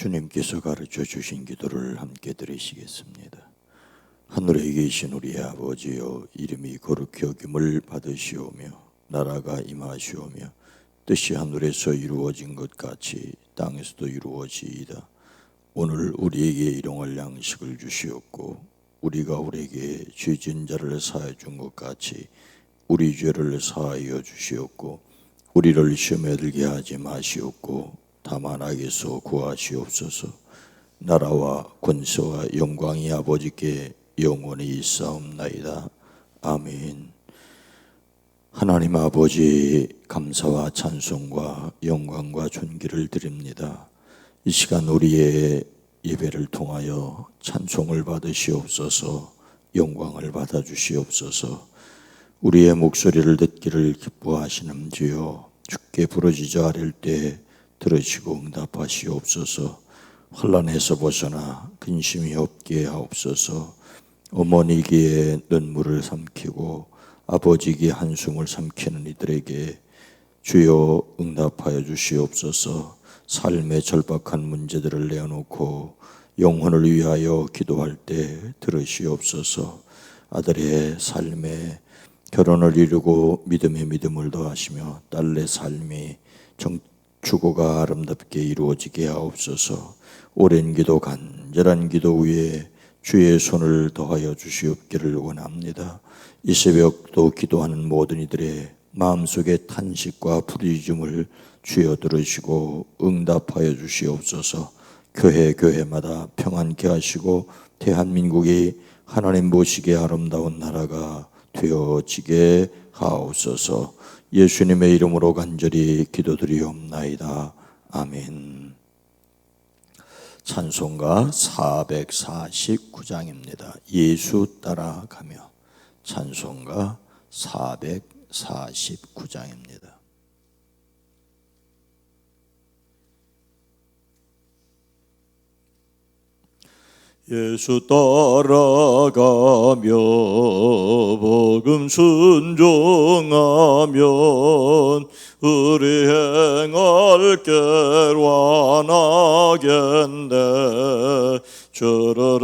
주님께서 가르쳐 주신 기도를 함께 드리시겠습니다. 하늘에 계신 우리 아버지여, 이름이 거룩히 여김을 받으시오며 나라가 임하시오며 뜻이 하늘에서 이루어진 것 같이 땅에서도 이루어지이다. 오늘 우리에게 일용할 양식을 주시옵고 우리가 우리에게 죄진 자를 사하여 준 것 같이 우리 죄를 사하여 주시옵고 우리를 시험에 들게 하지 마시옵고 다만 악에서 구하시옵소서. 나라와 권세와 영광이 아버지께 영원히 있사옵나이다. 아멘. 하나님 아버지, 감사와 찬송과 영광과 존귀를 드립니다. 이 시간 우리의 예배를 통하여 찬송을 받으시옵소서, 영광을 받아주시옵소서. 우리의 목소리를 듣기를 기뻐하시는 주여, 주께 부르짖어 아랠 때 들으시고 응답하시옵소서. 혼란에서 벗어나 근심이 없게 하옵소서. 어머니기에 눈물을 삼키고 아버지기에 한숨을 삼키는 이들에게 주여 응답하여 주시옵소서. 삶의 절박한 문제들을 내어놓고 영혼을 위하여 기도할 때 들으시옵소서. 아들의 삶에 결혼을 이루고 믿음에 믿음을 더하시며 딸의 삶이 주고가 아름답게 이루어지게 하옵소서. 오랜 기도, 간절한 기도 위에 주의 손을 더하여 주시옵기를 원합니다. 이 새벽도 기도하는 모든 이들의 마음속의 탄식과 부르짖음을 주여 들으시고 응답하여 주시옵소서. 교회마다 평안케 하시고 대한민국이 하나님 보시기에 아름다운 나라가 되어지게 하옵소서. 예수님의 이름으로 간절히 기도드리옵나이다. 아멘. 찬송가 449장입니다. 예수 따라가며. 찬송가 449장입니다. 예수 따라가며 복음 순종하면 우리 행할 길 완하겠네. 주를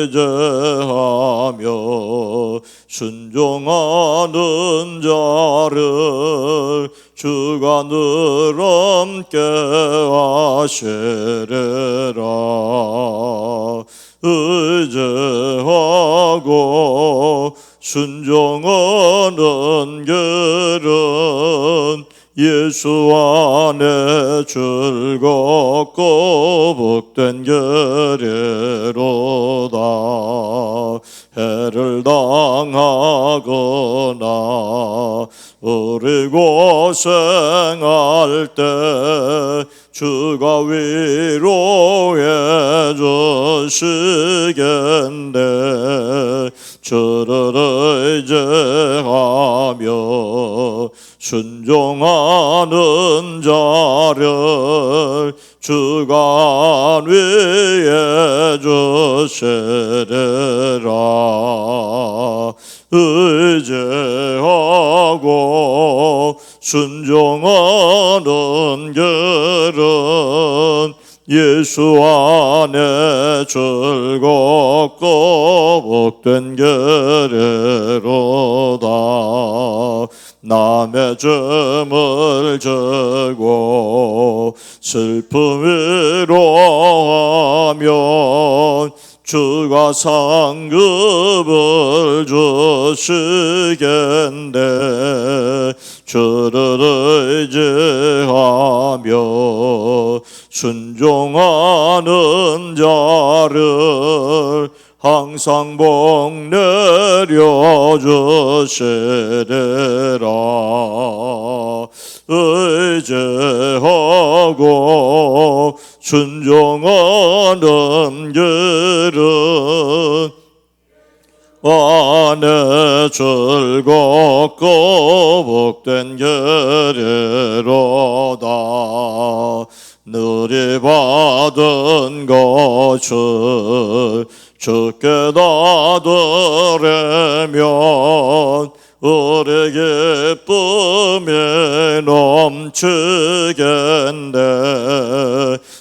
의지하며 순종하는 자를 주가 늘 함께 하시리라. 의지하고 순종하는 길은 예수 안에 즐겁고 복된 길이로다. 해를 당하거나 우리 고생할 때 주가 위로해 주시겠네. 주를 의지하며 순종하는 자를 주가 안위해 주시리라. 의지하고 순종하는 길은 예수 안에 즐겁고 복된 길이로다. 남의 짐을 지고 슬픔 위로하면 주가 상급을 주시겠네. 주를 의지하며 순종하는 자를 항상 복 내려 주시리라. 의지하고 순종하는 길은 안에 즐겁고 복된 길이로다. 너리 받은 것을 주께 다 드리며 우리 기쁨이 넘치겠네.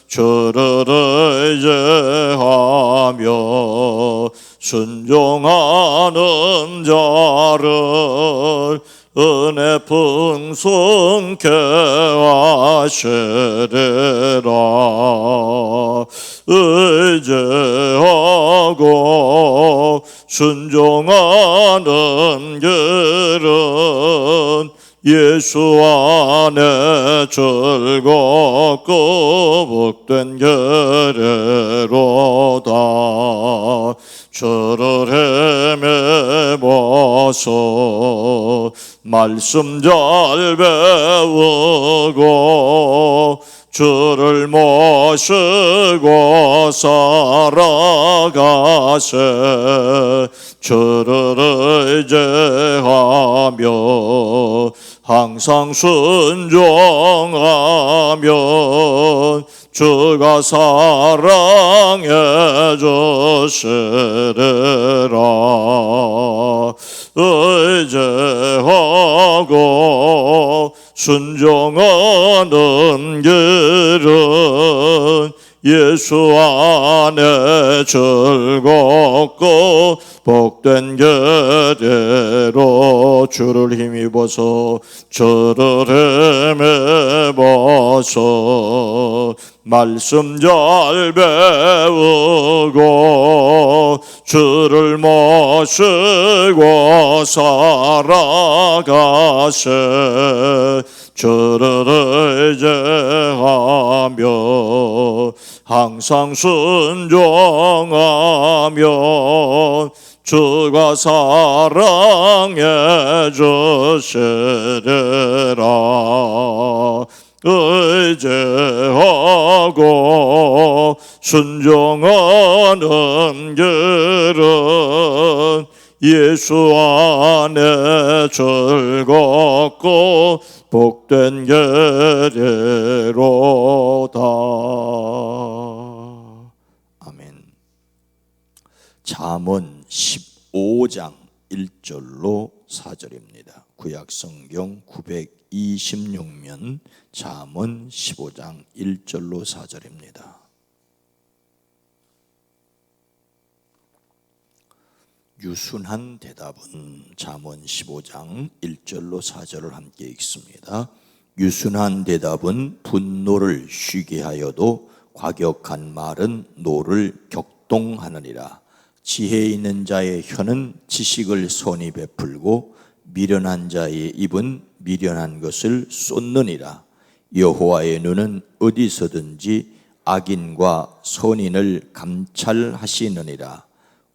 주를 의지하며 순종하는 자를 은혜 풍성케 하시리라. 의지하고 순종하는 길은 예수 안에 즐겁고 복된 길이로다. 주를 헤매봐서 말씀 잘 배우고 주를 모시고 살아가세. 주를 의지하며 항상 순종하면 주가 사랑해 주시리라. 의지하고 순종하는 길은 예수 안에 즐겁고 복된 길이로. 주를 힘입어서 주를 힘입어서 말씀 잘 배우고 주를 모시고 살아가세. 주를 의지하며 항상 순종하면 주가 사랑해 주시리라. 의지하고 순종하는 길은 예수 안에 즐겁고 복된 길이로다. 아멘. 잠언 15장 1절로 4절입니다. 구약성경 926면 잠언 15장 1절로 4절입니다. 유순한 대답은 잠언 15장 1절로 4절을 함께 읽습니다. 유순한 대답은 분노를 쉬게 하여도 과격한 말은 노를 격동하느니라. 지혜 있는 자의 혀는 지식을 선히 베풀고 미련한 자의 입은 미련한 것을 쏟느니라. 여호와의 눈은 어디서든지 악인과 선인을 감찰하시느니라.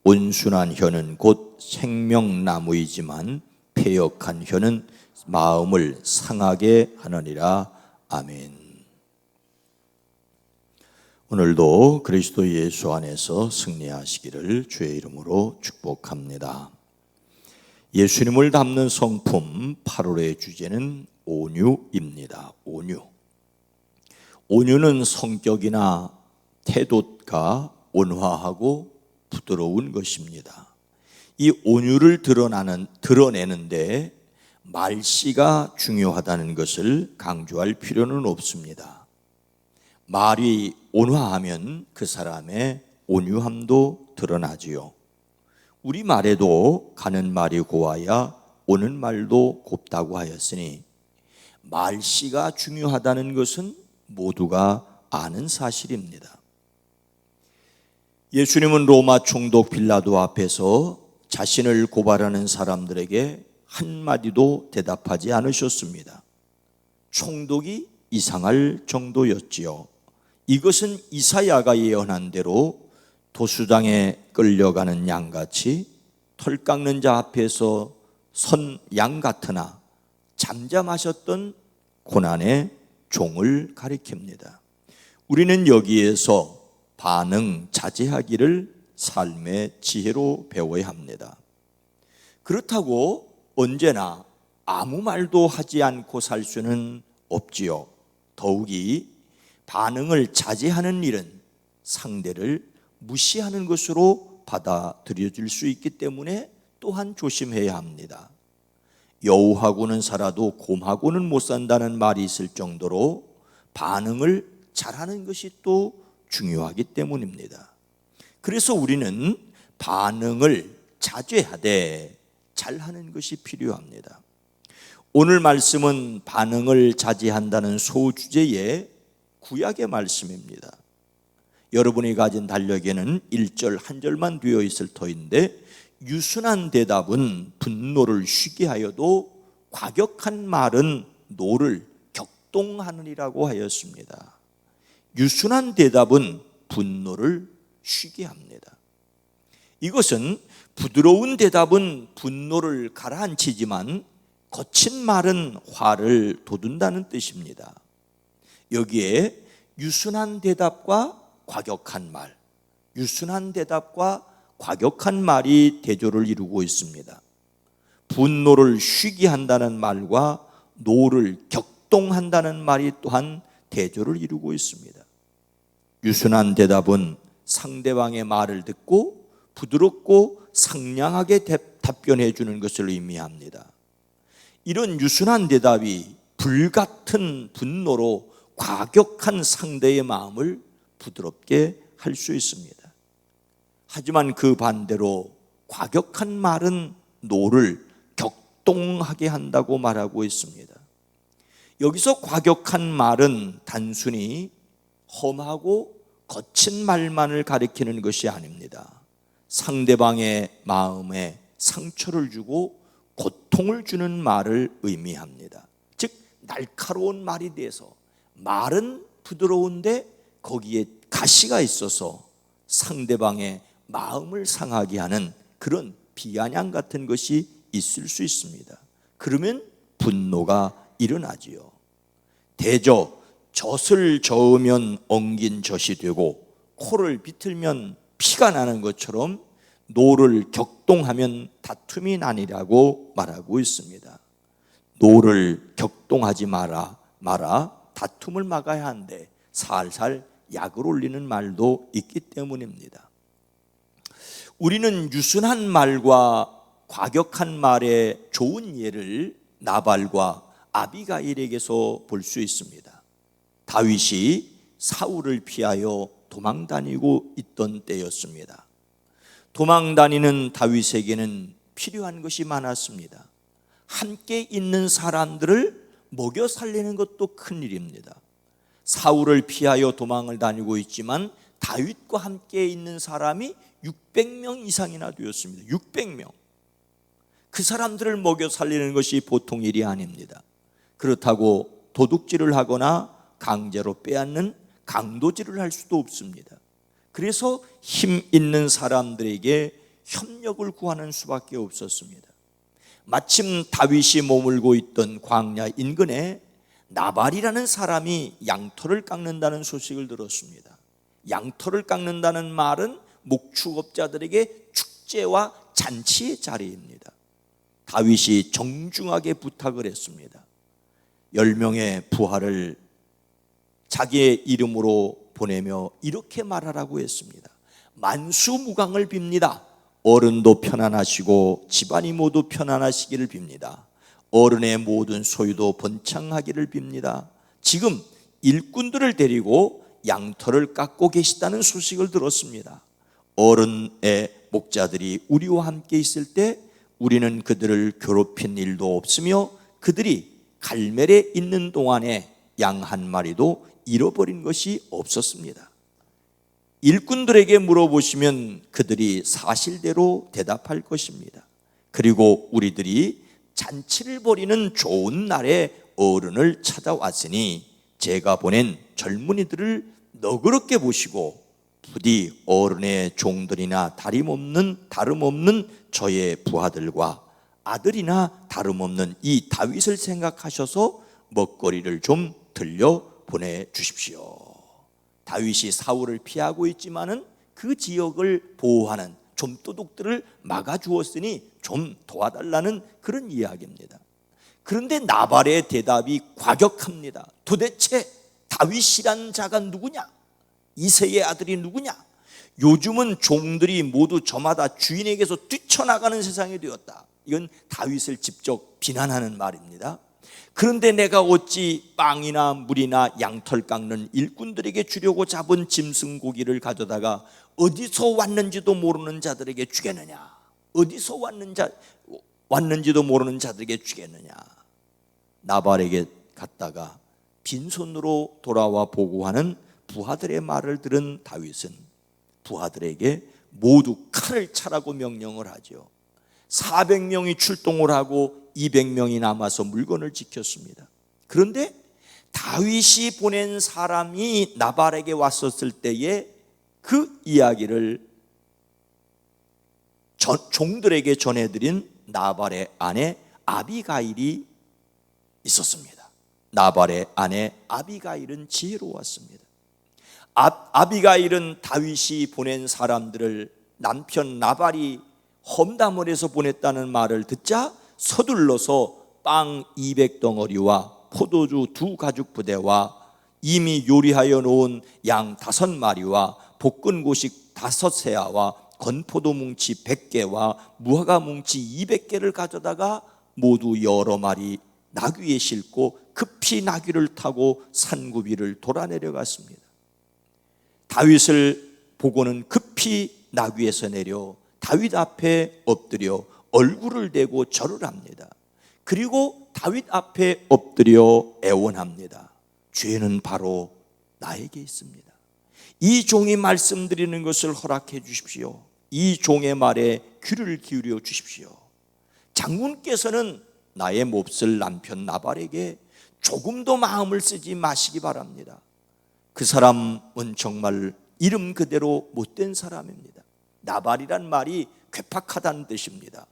온순한 혀는 곧 생명나무이지만 패역한 혀는 마음을 상하게 하느니라. 아멘. 오늘도 그리스도 예수 안에서 승리하시기를 주의 이름으로 축복합니다. 예수님을 담는 성품 8월의 주제는 온유입니다. 온유. 온유는 성격이나 태도가 온화하고 부드러운 것입니다. 이 온유를 드러내는데 말씨가 중요하다는 것을 강조할 필요는 없습니다. 말이 온화하면 그 사람의 온유함도 드러나지요. 우리 말에도 가는 말이 고와야 오는 말도 곱다고 하였으니 말씨가 중요하다는 것은 모두가 아는 사실입니다. 예수님은 로마 총독 빌라도 앞에서 자신을 고발하는 사람들에게 한마디도 대답하지 않으셨습니다. 총독이 이상할 정도였지요. 이것은 이사야가 예언한 대로 도수장에 끌려가는 양같이 털 깎는 자 앞에서 선 양 같으나 잠잠하셨던 고난의 종을 가리킵니다. 우리는 여기에서 반응 자제하기를 삶의 지혜로 배워야 합니다. 그렇다고 언제나 아무 말도 하지 않고 살 수는 없지요. 더욱이 반응을 자제하는 일은 상대를 무시하는 것으로 받아들여질 수 있기 때문에 또한 조심해야 합니다. 여우하고는 살아도 곰하고는 못 산다는 말이 있을 정도로 반응을 잘하는 것이 또 중요하기 때문입니다. 그래서 우리는 반응을 자제하되 잘하는 것이 필요합니다. 오늘 말씀은 반응을 자제한다는 소주제의 구약의 말씀입니다. 여러분이 가진 달력에는 1절 한 절만 되어 있을 터인데, 유순한 대답은 분노를 쉬게 하여도 과격한 말은 노를 격동하느니라고 하였습니다. 유순한 대답은 분노를 쉬게 합니다. 이것은 부드러운 대답은 분노를 가라앉히지만 거친 말은 화를 돋운다는 뜻입니다. 여기에 유순한 대답과 과격한 말, 유순한 대답과 과격한 말이 대조를 이루고 있습니다. 분노를 쉬게 한다는 말과 노를 격동한다는 말이 또한 대조를 이루고 있습니다. 유순한 대답은 상대방의 말을 듣고 부드럽고 상냥하게 답변해 주는 것을 의미합니다. 이런 유순한 대답이 불같은 분노로 과격한 상대의 마음을 부드럽게 할 수 있습니다. 하지만 그 반대로 과격한 말은 노를 격동하게 한다고 말하고 있습니다. 여기서 과격한 말은 단순히 험하고 거친 말만을 가리키는 것이 아닙니다. 상대방의 마음에 상처를 주고 고통을 주는 말을 의미합니다. 즉 날카로운 말이 돼서 말은 부드러운데 거기에 가시가 있어서 상대방의 마음을 상하게 하는 그런 비아냥 같은 것이 있을 수 있습니다. 그러면 분노가 일어나지요. 대저 젖을 저으면 엉긴 젖이 되고 코를 비틀면 피가 나는 것처럼 노를 격동하면 다툼이 나니라고 말하고 있습니다. 노를 격동하지 마라 다툼을 막아야 하는데 살살 약을 올리는 말도 있기 때문입니다. 우리는 유순한 말과 과격한 말의 좋은 예를 나발과 아비가일에게서 볼 수 있습니다. 다윗이 사울을 피하여 도망다니고 있던 때였습니다. 도망다니는 다윗에게는 필요한 것이 많았습니다. 함께 있는 사람들을 먹여 살리는 것도 큰일입니다. 사울을 피하여 도망을 다니고 있지만 다윗과 함께 있는 사람이 600명 이상이나 되었습니다. 600명. 그 사람들을 먹여 살리는 것이 보통 일이 아닙니다. 그렇다고 도둑질을 하거나 강제로 빼앗는 강도질을 할 수도 없습니다. 그래서 힘 있는 사람들에게 협력을 구하는 수밖에 없었습니다. 마침 다윗이 머물고 있던 광야 인근에 나발이라는 사람이 양털을 깎는다는 소식을 들었습니다. 양털을 깎는다는 말은 목축업자들에게 축제와 잔치의 자리입니다. 다윗이 정중하게 부탁을 했습니다. 10명의 부하를 자기의 이름으로 보내며 이렇게 말하라고 했습니다. 만수무강을 빕니다. 어른도 편안하시고 집안이 모두 편안하시기를 빕니다. 어른의 모든 소유도 번창하기를 빕니다. 지금 일꾼들을 데리고 양털을 깎고 계시다는 소식을 들었습니다. 어른의 목자들이 우리와 함께 있을 때 우리는 그들을 괴롭힌 일도 없으며 그들이 갈멜에 있는 동안에 양 한 마리도 잃어버린 것이 없었습니다. 일꾼들에게 물어보시면 그들이 사실대로 대답할 것입니다. 그리고 우리들이 잔치를 벌이는 좋은 날에 어른을 찾아왔으니 제가 보낸 젊은이들을 너그럽게 보시고 부디 어른의 종들이나 다름없는 저의 부하들과 아들이나 다름없는 이 다윗을 생각하셔서 먹거리를 좀 들려 보내주십시오. 다윗이 사울을 피하고 있지만은 그 지역을 보호하는 좀도둑들을 막아주었으니 좀 도와달라는 그런 이야기입니다. 그런데 나발의 대답이 과격합니다. 도대체 다윗이란 자가 누구냐? 이새의 아들이 누구냐? 요즘은 종들이 모두 저마다 주인에게서 뛰쳐나가는 세상이 되었다. 이건 다윗을 직접 비난하는 말입니다. 그런데 내가 어찌 빵이나 물이나 양털 깎는 일꾼들에게 주려고 잡은 짐승 고기를 가져다가 어디서 왔는지도 모르는 자들에게 주겠느냐? 어디서 왔는지도 모르는 자들에게 주겠느냐? 나발에게 갔다가 빈손으로 돌아와 보고하는 부하들의 말을 들은 다윗은 부하들에게 모두 칼을 차라고 명령을 하죠. 400명이 출동을 하고 200명이 남아서 물건을 지켰습니다. 그런데 다윗이 보낸 사람이 나발에게 왔었을 때에 그 이야기를 종들에게 전해드린 나발의 아내 아비가일이 있었습니다. 나발의 아내 아비가일은 지혜로웠습니다. 아비가일은 다윗이 보낸 사람들을 남편 나발이 험담을 해서 보냈다는 말을 듣자 서둘러서 빵 200덩어리와 포도주 2가죽 부대와 이미 요리하여 놓은 양 5마리와 볶은 고식 5세아와 건포도 뭉치 100개와 무화과 뭉치 200개를 가져다가 모두 여러 마리 나귀에 싣고 급히 나귀를 타고 산구비를 돌아 내려갔습니다. 다윗을 보고는 급히 나귀에서 내려 다윗 앞에 엎드려 얼굴을 대고 절을 합니다. 그리고 다윗 앞에 엎드려 애원합니다. 죄는 바로 나에게 있습니다. 이 종이 말씀드리는 것을 허락해 주십시오. 이 종의 말에 귀를 기울여 주십시오. 장군께서는 나의 몹쓸 남편 나발에게 조금도 마음을 쓰지 마시기 바랍니다. 그 사람은 정말 이름 그대로 못된 사람입니다. 나발이란 말이 괴팍하다는 뜻입니다.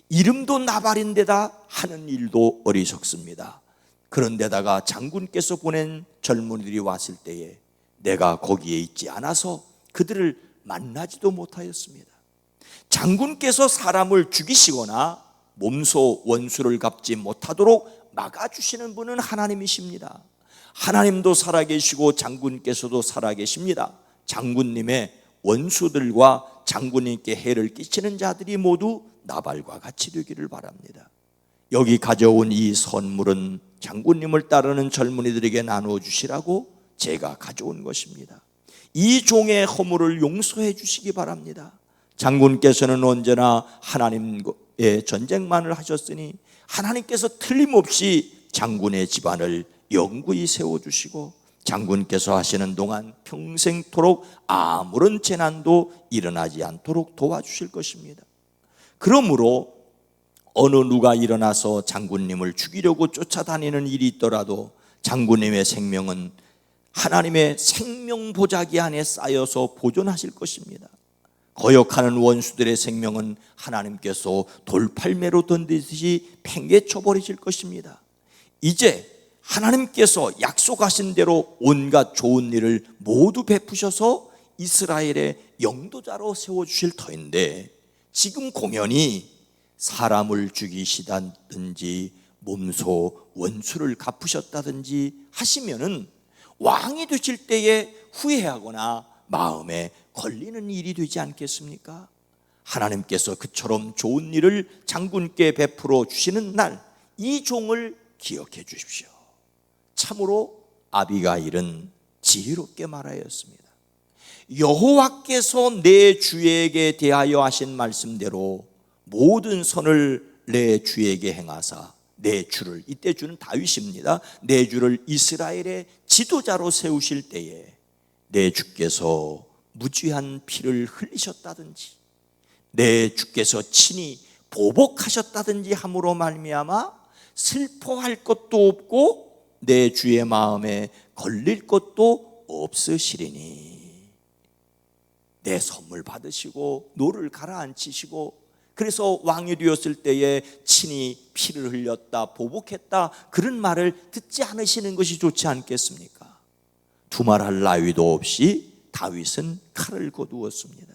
이름도 나발인데다 하는 일도 어리석습니다. 그런데다가 장군께서 보낸 젊은이들이 왔을 때에 내가 거기에 있지 않아서 그들을 만나지도 못하였습니다. 장군께서 사람을 죽이시거나 몸소 원수를 갚지 못하도록 막아주시는 분은 하나님이십니다. 하나님도 살아계시고 장군께서도 살아계십니다. 장군님의 원수들과 장군님께 해를 끼치는 자들이 모두 나발과 같이 되기를 바랍니다. 여기 가져온 이 선물은 장군님을 따르는 젊은이들에게 나누어 주시라고 제가 가져온 것입니다. 이 종의 허물을 용서해 주시기 바랍니다. 장군께서는 언제나 하나님의 전쟁만을 하셨으니 하나님께서 틀림없이 장군의 집안을 영구히 세워주시고 장군께서 하시는 동안 평생토록 아무런 재난도 일어나지 않도록 도와주실 것입니다. 그러므로 어느 누가 일어나서 장군님을 죽이려고 쫓아다니는 일이 있더라도 장군님의 생명은 하나님의 생명 보자기 안에 쌓여서 보존하실 것입니다. 거역하는 원수들의 생명은 하나님께서 돌팔매로 던지듯이 팽개쳐 버리실 것입니다. 이제 하나님께서 약속하신 대로 온갖 좋은 일을 모두 베푸셔서 이스라엘의 영도자로 세워주실 터인데 지금 공연히 사람을 죽이시다든지 몸소 원수를 갚으셨다든지 하시면은 왕이 되실 때에 후회하거나 마음에 걸리는 일이 되지 않겠습니까? 하나님께서 그처럼 좋은 일을 장군께 베풀어 주시는 날 이 종을 기억해 주십시오. 참으로 아비가일은 지혜롭게 말하였습니다. 여호와께서 내 주에게 대하여 하신 말씀대로 모든 선을 내 주에게 행하사 내 주를, 이때 주는 다윗입니다. 내 주를 이스라엘의 지도자로 세우실 때에 내 주께서 무죄한 피를 흘리셨다든지 내 주께서 친히 보복하셨다든지 함으로 말미암아 슬퍼할 것도 없고 내 주의 마음에 걸릴 것도 없으시리니 내 선물 받으시고 노를 가라앉히시고 그래서 왕이 되었을 때에 친히 피를 흘렸다 보복했다 그런 말을 듣지 않으시는 것이 좋지 않겠습니까? 두말할 나위도 없이 다윗은 칼을 거두었습니다.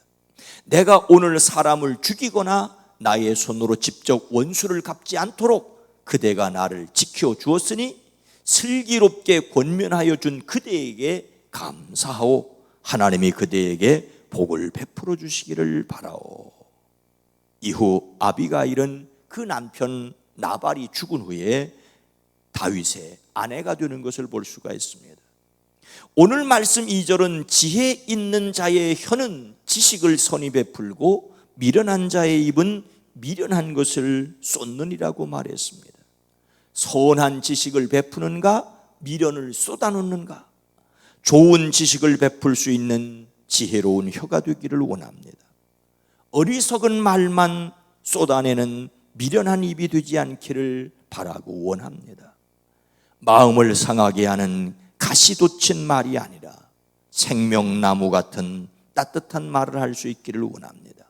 내가 오늘 사람을 죽이거나 나의 손으로 직접 원수를 갚지 않도록 그대가 나를 지켜주었으니 슬기롭게 권면하여 준 그대에게 감사하오. 하나님이 그대에게 복을 베풀어 주시기를 바라오. 이후 아비가일은 그 남편 나발이 죽은 후에 다윗의 아내가 되는 것을 볼 수가 있습니다. 오늘 말씀 2절은 지혜 있는 자의 혀는 지식을 선히 베풀고 미련한 자의 입은 미련한 것을 쏟느니라고 말했습니다. 선한 지식을 베푸는가, 미련을 쏟아놓는가? 좋은 지식을 베풀 수 있는 지혜로운 혀가 되기를 원합니다. 어리석은 말만 쏟아내는 미련한 입이 되지 않기를 바라고 원합니다. 마음을 상하게 하는 가시돋친 말이 아니라 생명나무 같은 따뜻한 말을 할 수 있기를 원합니다.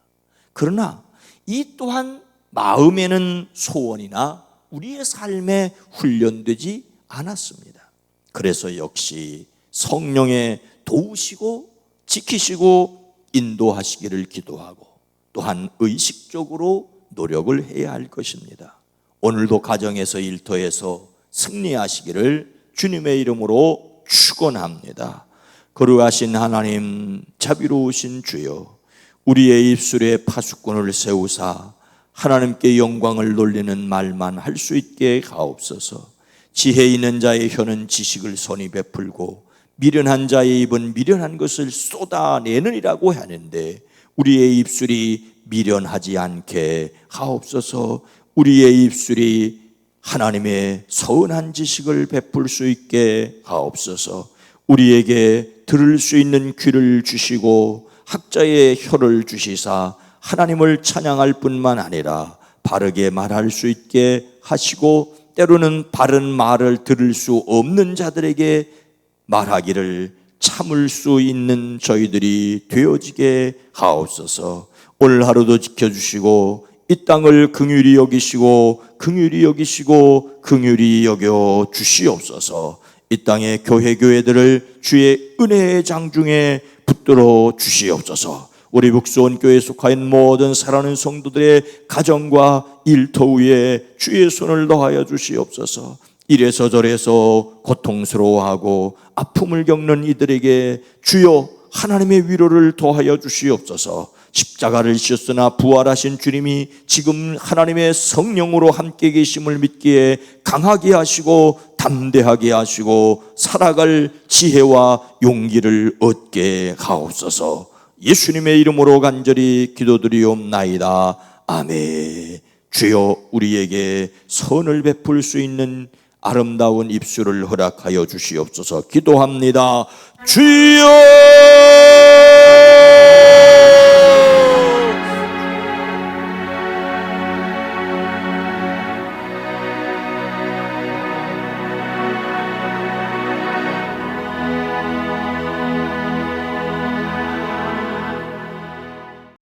그러나 이 또한 마음에는 소원이나 우리의 삶에 훈련되지 않았습니다. 그래서 역시 성령의 도우시고 지키시고 인도하시기를 기도하고 또한 의식적으로 노력을 해야 할 것입니다. 오늘도 가정에서 일터에서 승리하시기를 주님의 이름으로 축원합니다. 거룩하신 하나님, 자비로우신 주여, 우리의 입술에 파수꾼을 세우사 하나님께 영광을 돌리는 말만 할 수 있게 하옵소서. 지혜 있는 자의 혀는 지식을 선히 베풀고 미련한 자의 입은 미련한 것을 쏟아내느니라고 하는데, 우리의 입술이 미련하지 않게 하옵소서. 우리의 입술이 하나님의 선한 지식을 베풀 수 있게 하옵소서. 우리에게 들을 수 있는 귀를 주시고 학자의 혀를 주시사 하나님을 찬양할 뿐만 아니라 바르게 말할 수 있게 하시고, 때로는 바른 말을 들을 수 없는 자들에게 말하기를 참을 수 있는 저희들이 되어지게 하옵소서. 오늘 하루도 지켜주시고 이 땅을 긍휼히 여기시고 긍휼히 여기시고 긍휼히 여겨 주시옵소서. 이 땅의 교회들을 주의 은혜의 장중에 붙들어 주시옵소서. 우리 북수원교회에 속한 모든 사랑하는 성도들의 가정과 일터 위에 주의 손을 더하여 주시옵소서. 이래서 저래서 고통스러워하고 아픔을 겪는 이들에게 주여 하나님의 위로를 더하여 주시옵소서. 십자가를 지셨으나 부활하신 주님이 지금 하나님의 성령으로 함께 계심을 믿기에 강하게 하시고 담대하게 하시고 살아갈 지혜와 용기를 얻게 하옵소서. 예수님의 이름으로 간절히 기도드리옵나이다. 아멘. 주여, 우리에게 선을 베풀 수 있는 아름다운 입술을 허락하여 주시옵소서. 기도합니다. 주여!